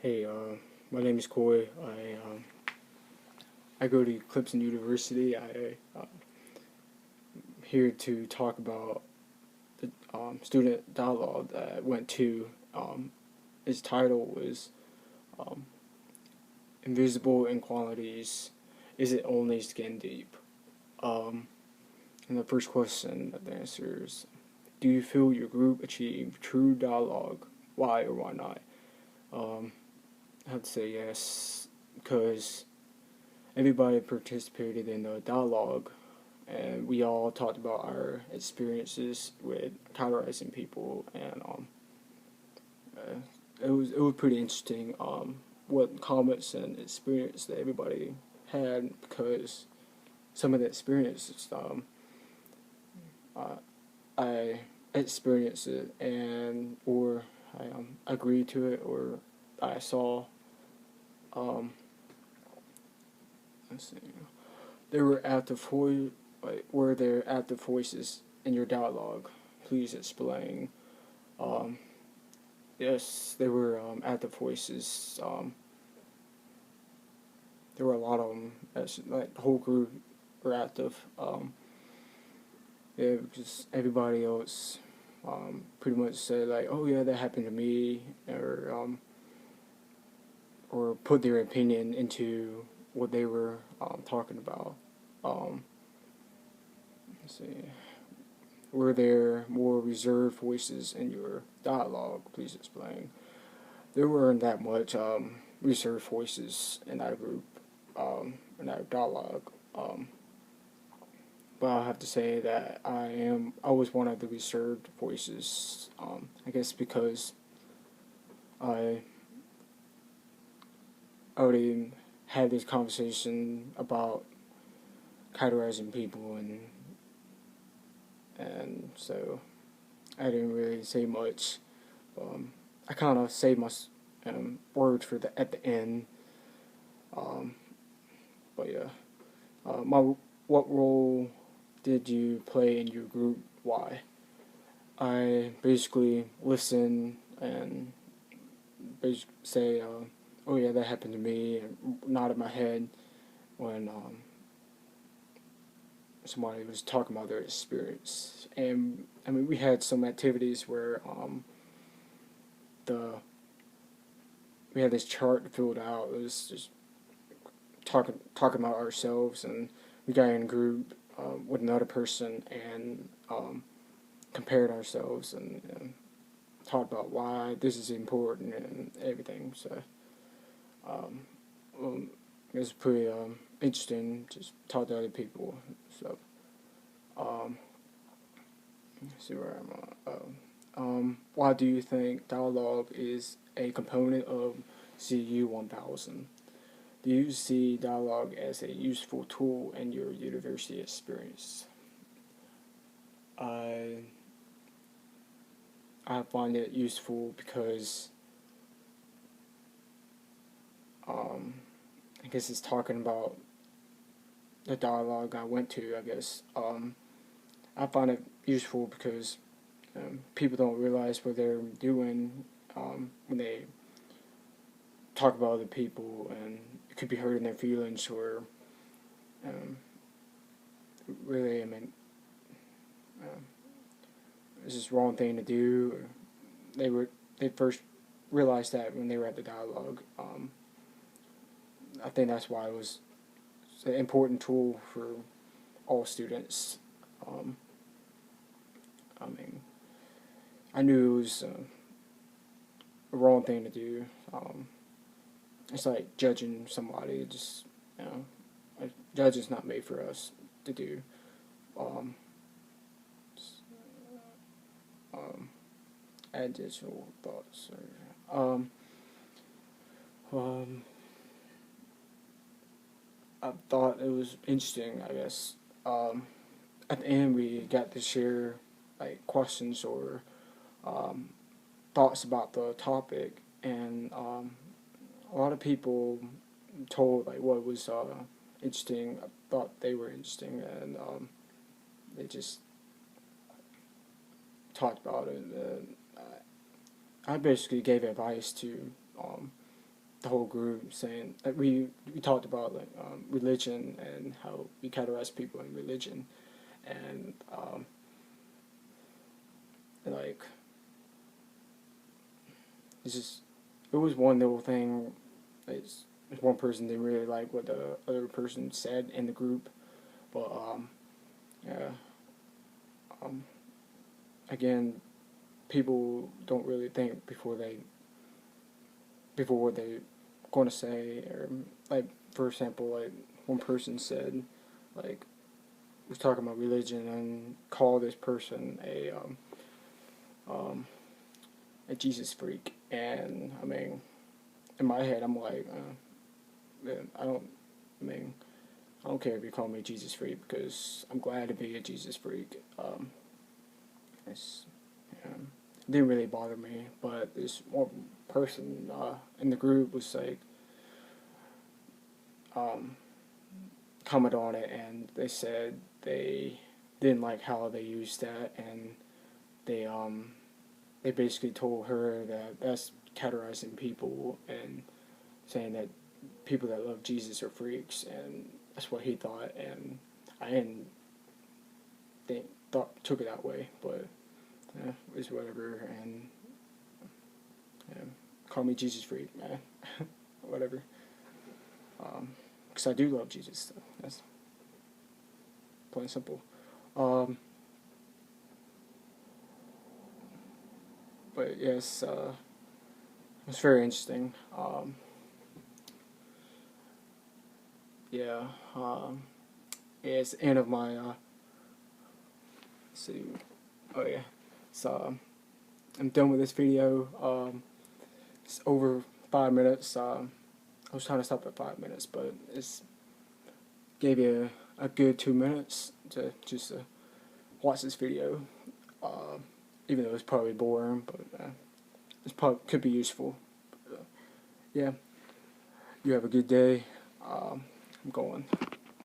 Hey, my name is Coy. I go to Clemson University. I'm here to talk about the student dialogue that I went to. Its title was um, Invisible Inequalities. Is it only skin deep? Um, and the first question that the answer is, do you feel your group achieved true dialogue? Why or why not? Um, I have to say yes, because everybody participated in the dialogue, and we all talked about our experiences with colorizing people, and it was pretty interesting. What comments and experience that everybody had, because some of the experiences uh, I experienced it, and or I agreed to it, or I saw. Um, let's see. There were active were there active voices in your dialogue? Please explain. Um, yes, there were active voices. There were a lot of them. Like the whole group were active. Yeah, because everybody else pretty much said like, "Oh yeah, that happened to me," or put their opinion into what they were talking about. Um, let's see. Were there more reserved voices in your dialogue? Please explain. There weren't that much reserved voices in our group, in our dialogue. But I'll have to say that I was one of the reserved voices. I guess because I already had this conversation about categorizing people, and so I didn't really say much. I kind of saved my words for the at the end. Um, but yeah, my what role did you play in your group? Why? I basically listen and basically say, "Oh yeah, that happened to me," and nod in my head when somebody was talking about their experience. And I mean, we had some activities where the we had this chart filled out. It was just talking about ourselves, and we got in a group with another person and compared ourselves and talked about why this is important and everything. So um, um, it was pretty interesting. Just talk to other people. So um, let's see where I'm at. Why do you think dialogue is a component of CU 1000? Do you see dialogue as a useful tool in your university experience? I I find it useful because um, I guess it's talking about the dialogue I went to. I guess I find it useful because people don't realize what they're doing when they talk about other people, and it could be hurting their feelings or um, really, I mean, uh, it's just wrong thing to do. They first realized that when they were at the dialogue. I think that's why it was an important tool for all students. Um, I mean, I knew it was a wrong thing to do. It's like judging somebody. Just judging's not made for us to do. Um, um, Additional thoughts. Um, um, I thought it was interesting. I guess at the end we got to share like questions or um, thoughts about the topic, and a lot of people told like what was interesting. I thought they were interesting, and they just talked about it. And I basically gave advice to the whole group, saying that we talked about like religion and how we categorize people in religion, and like it's just it was one little thing. It's one person didn't really like what the other person said in the group, but yeah, um, again, people don't really think before what they're going to say, or like for example, like one person said, like was talking about religion and called this person a Jesus freak, and I mean, in my head, I'm like, man, I mean, I don't care if you call me Jesus freak because I'm glad to be a Jesus freak. It's it didn't really bother me, but this one person in the group was like comment on it, and they said they didn't like how they used that, and they basically told her that that's categorizing people and saying that people that love Jesus are freaks, and that's what he thought, and I didn't took it that way, but yeah, it's whatever, and yeah, call me Jesus freak, man, whatever, because I do love Jesus, so that's plain and simple. Um, but yes, it's very interesting. Yeah, yeah, it's the end of my, let's see, oh yeah, so I'm done with this video. It's over 5 minutes. I was trying to stop at 5 minutes, but it's gave you a good 2 minutes to just watch this video. Even though it's probably boring, but it's probably could be useful. But, yeah, you have a good day. I'm going.